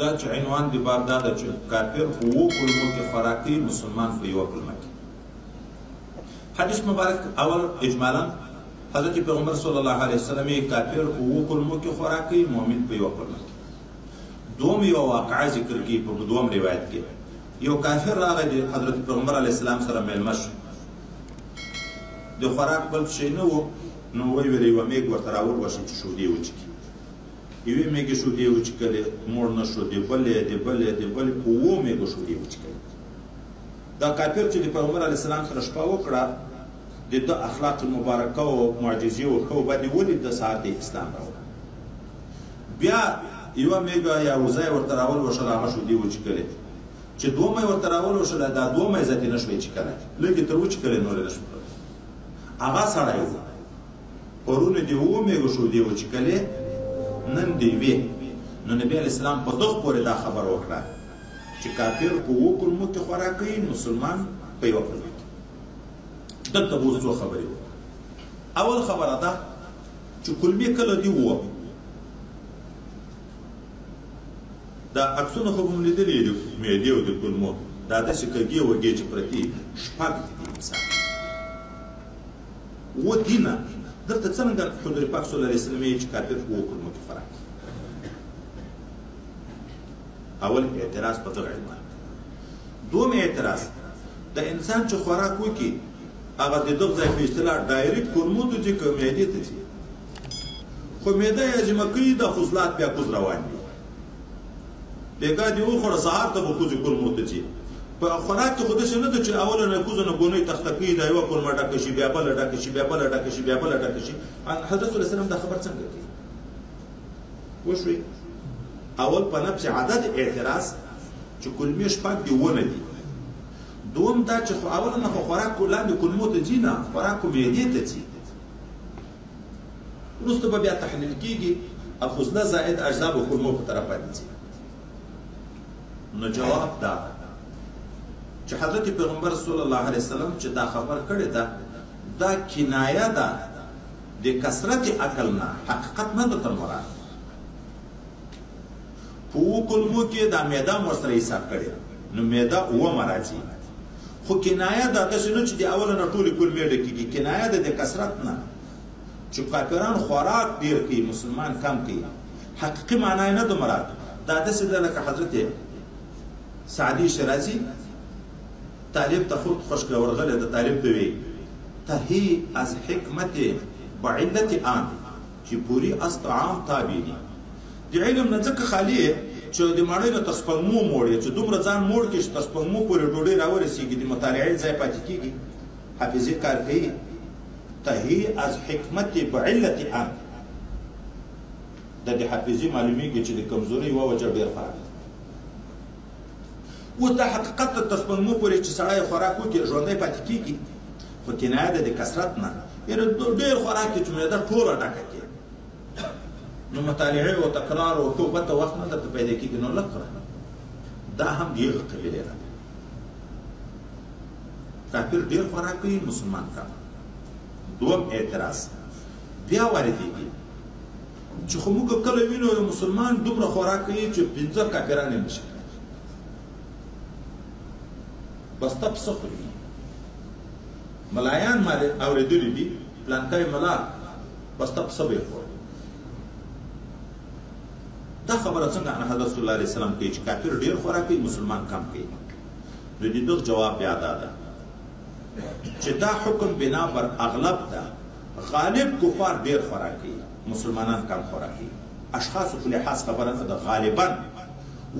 دا چې عنوان د باب دا ده چې کافر په 7 کلمو کې خوراک کوي، مسلمان په 1 کلمه کې. حدیث مبارک اول اجمالا حضرت پیغمبر صلی الله علیه وسلم کافر په 7 کلمو کې خوراک کوي، مؤمن په 1 کلمه کې. دوم یو واقعه ذکر کوي په دوم روایت کې. یو کافر راغی د حضرت پیغمبر علیه السلام سره میلمه شو، د خوراک بل شی نه و، نو ویل یوه میږ ورته راوړ وشي چې شودې وچکي. یوې میږې شودې وچکلې، موړ نه شو، د بلې په 7 میږو شودې وچکلې. دا کافر چې د پیغمبر علیه السلام سره شپه وکړه، د ده اخلاق مبارکه او معجزې او ښه باندې ولید، د سهار د اسلام راوړه. بیا یوه میږه یا وزه یې ورته راول وشل، هغه شودې وچکلې. چې دومه یې ورته راول وشله، دا دومه یې ذاتې نه شوی چکلی، لږ یې تر وچکلې نورې نه شوه. هغه سړی و، پرون د 7 میږو شودې وچکلې، نن د 1. نو نبي علیه السلام په دغه پورې دا خبر وکړه چې کافر په 7 کلمو کې خوراک کوي، مسلمان په 1 کلمه کې. دلته به اوس 2 خبرې وکړو. اول خبره ده چې کلمې کله دي 7. دا عکسونه خو به مو لیدلي د معدې او د کلمو، دا داسې کږې وږې چې پرتې 6 دي مثال 7 دي نه. دلته څرنګه حضور پاک صلی الله علیه وسلم چې کافر په 7 کلمو کې خوراک کوي. اول اعتراض په دغه عنوان. دوم اعتراض، د انسان چې خوراک وکړي هغه د دغه ځای په اصطلاح ډایرکټ کلمو ته ځي که معدې ته ځي. خو معده یې هضمه کوي، د خصلات بیا کوز روان دي. بېګا دې وخوړه سهار ته به کوزې کلمو ته ځي. په خوراک کې خو داسې نه ده چې اوله نه کوزه نه ګونۍ تخته کوي، دا 1 کلمه ډکه شي، بیا بله ډکه شي، بیا بله ډکه شي، بیا بله ډکه شي. حضرت صلی الله علیه وسلم دا خبر څنګه کوي؟ وشوي اول په نفس عدد اعتراض چې کلمې 6 دي 7 دي. دوم دا چې خو اوله نه خو خوراک لاندې کلمو ته ځي نه، خوراک خو معدې ته ځي. وروسته به بیا تحلیل کېږي، خصله زائد اجزا به کلمو په طرف باندې ځي. نو جواب دا چې حضرت پیغمبر صلی الله علیه وسلم چې دا خبر کړی ده، دا کنایه ده د کثرت عقل نه، حقیقت نه ده تر مراد. په 7 کلمو کې دا معده هم ورسره حساب کړې، نو معده 7 راځي. خو کنایه ده داسې نه چې د اوله نه ټولې کلمې ډکېږي، کنایه ده د کثرت نه چې کافران خوراک ډېر کوي، مسلمان کم کوي. حقیقي معنا یې نه ده مراد. دا داسې ده لکه حضرت سعدي شیرازي طالب ته خود خوشکه ورغلی د طالب ته وی تهی از حکمت بعلت آن چې پوری استعام تابع دي. د علم نه ځکه خالي چې د ماړۍ نه تر سپږمو موړې چې دومره ځان موړ کړي چې تر سپږمو پورې ډوډۍ راورسېږي، د مطالعې ځای پاتې کېږي، حافظې کار کوي. تهی از حکمت بعلت آن، د دې حافظې معلومیږي چې د کمزورۍ یوه وجه ډېر فرق ده. اوس دا حقیقت تر سپږمو پورې چې سړی خوراک وکړي ژوندی پاتې کېږي، خو کنایه ده د کثرت نه. یعنې ډېر خوراک کې چې معده ټوله ډکه کړي، نو مطالعې او تکرار او توبه ته وخت نه درته پیدا کېږي، نو لږ کړه. دا هم د هغه قبیلې نه ده. کافر ډېر خوراک کوي، مسلمان کم. دوم اعتراض بیا واردېږي چې خو موږ کله وینو یو مسلمان دومره خوراک کوي چې 15 کافران یې نشي بسته پسه خوري. ملایان ما اورېدلي دي، پلانکی ملا بسته پسه به یې خوري. دا خبره څنګه ان حضرت صلی الله علیه وسلم کوي چې کافر ډېر خوراک کوي، مسلمان کم کوي؟ نو د دغه جواب بیا دا ده چې دا حکم بنا بر اغلب ده. غالب کفار ډېر خوراک کوي، مسلمانان کم خوراک کوي. اشخاصو په لحاظ خبره نه ده. غالبا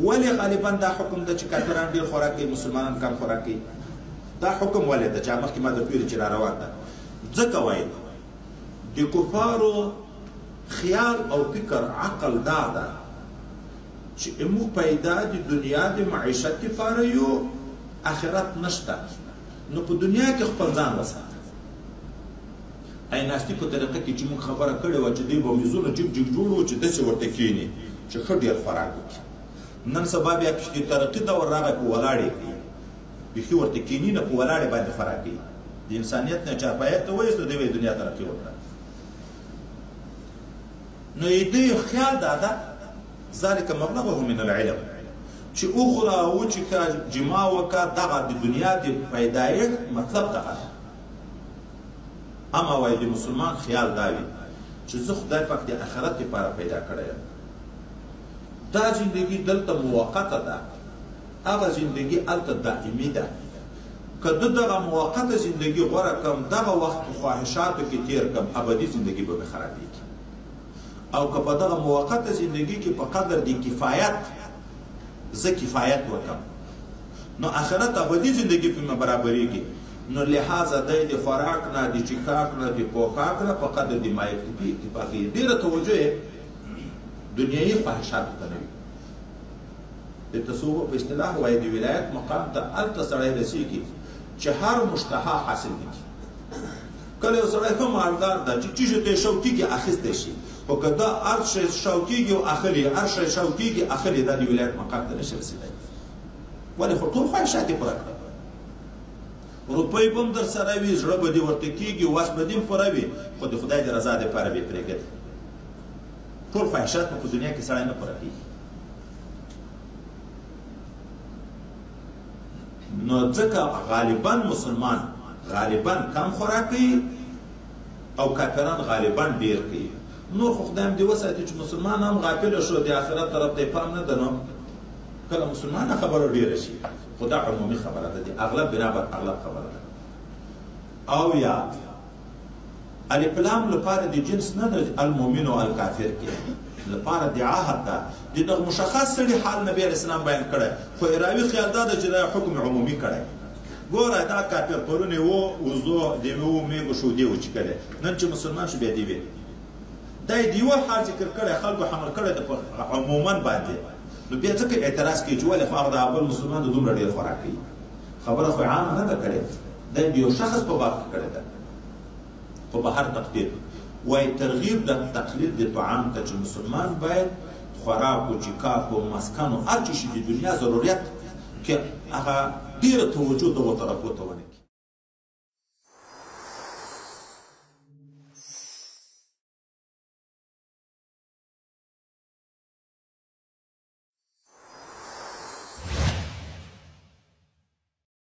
ولې غالبا دا حکم ده چې کافران ډېر خوراک کوي، مسلمانان کم خوراک کوي؟ دا حکم ولې ده چې مخکې ما درته ویلي چې را روان ده؟ ځکه وایي د کفارو خیال او فکر عقل دا ده چې موږ پیدا د دنیا د معیشت لپاره یو، آخرت نشته، نو په دنیا کې خپل ځان وساته. ایناستي په طریقه کې چې موږ خبره کړې وه چې دوی به میزونه جګ جګ جوړ وو چې داسې ورته کښېني چې ښه ډېر خوراک وکړي. نن سبا بیا چې د ترقي دور راغی په ولاړې کوي، بیخي ورته کښېني نه، په ولاړې باندې خوراک کوي. د انسانیت نه چارپایت ته وایست دوی دنیا ترقي وکړه. نو د دوی خیال دا ده ذلک مبلغه من العلم چې وخوره او وچکه جما وکړه دغه د دنیا د پیدایښت مطلب دغه دی. اما وایي د مسلمان خیال دا وي چې زه خدای پاک د آخرت لپاره پیدا کړی یم. دا زندگی دلته موقته ده، هغه زندگی هلته دائمي ده. که ده دغه موقته زندگی غوره کړم، دغه وخت په خواهشاتو کې تیر کړم، ابدي زندگی به مې خرابېږي. او که په دغه موقته زندگی کې په قدر د کفایت زه کفایت وکړم، نو آخرت ابدي زندگی په مې برابرېږي. نو لحاظه دی د خوراک نه، د چکاک نه، د پوښاک نه په قدر د ما اکتفا کوي. ډېره توجه دنیایي خواهشاتو ته نه وي. د تصوف په اصطلاح وایي د ولایت مقام ته هلته سړی رسېږي چې هر مشتها حاصل کړي. کله یو سړی ښه مالدار ده چې چیزو ته یې شوق کېږي اخیستی شي، خو که دا هر شی شوق کېږي او اخلي، هر شی شوق کېږي اخلي، دا د ولایت مقام ته نشي رسېدی. ولې؟ خو ټول خواهشات یې پوره کړه. روپۍ به هم در سره وي، زړه به دې ورته کېږي، وس به دې هم پوره وي، خو د خدای د رضا دپاره به یې پرېږدي. ټول خواهشات په دنیا کې سړی نه پوره کوي. نو ځکه غالبا مسلمان غالبا کم خوراک کوي او کافران غالبا ډېر کوي. نور خو خدای هم دې وساتي چې مسلمان هم غافله شو، د آخرت طرف ته یې پام نه ده. نو کله مسلمانه خبره ډېره شي، خو دا عمومي خبره ده، د اغلب بنابر اغلب خبره ده. او یا الف لام لپاره د جنس نه ده، المؤمن او الکافر کې لپاره د عهد ده. د دغه مشخص سړي حال نبی علیه السلام بیان کړی، خو راوي خیال دا ده چې دا حکم عمومي کړی. ګوره دا کافر پرونی و وزو د میوو میږو شو دی وچکلی، نن چې مسلمان شو بیا دی وی دا یې د یوه حال ذکر کړی، خلکو حمل کړی ده په عموما باندې. نو بیا ځکه اعتراض کوي چې ولې خو هغه د اول مسلمان د دومره ډېر خوراک کوي. خبره خو عامه نه ده کړې، دا د یو شخص په باب کې کړې ده، په بهر تقدیر. وایي ترغیب د تقلید د طعام ته چې مسلمان باید خوراک و چکاک و مسکن و هر چی شي د دنیا ضرورت کې هغه ډېره توجه دغو طرفو ته ونه کړي.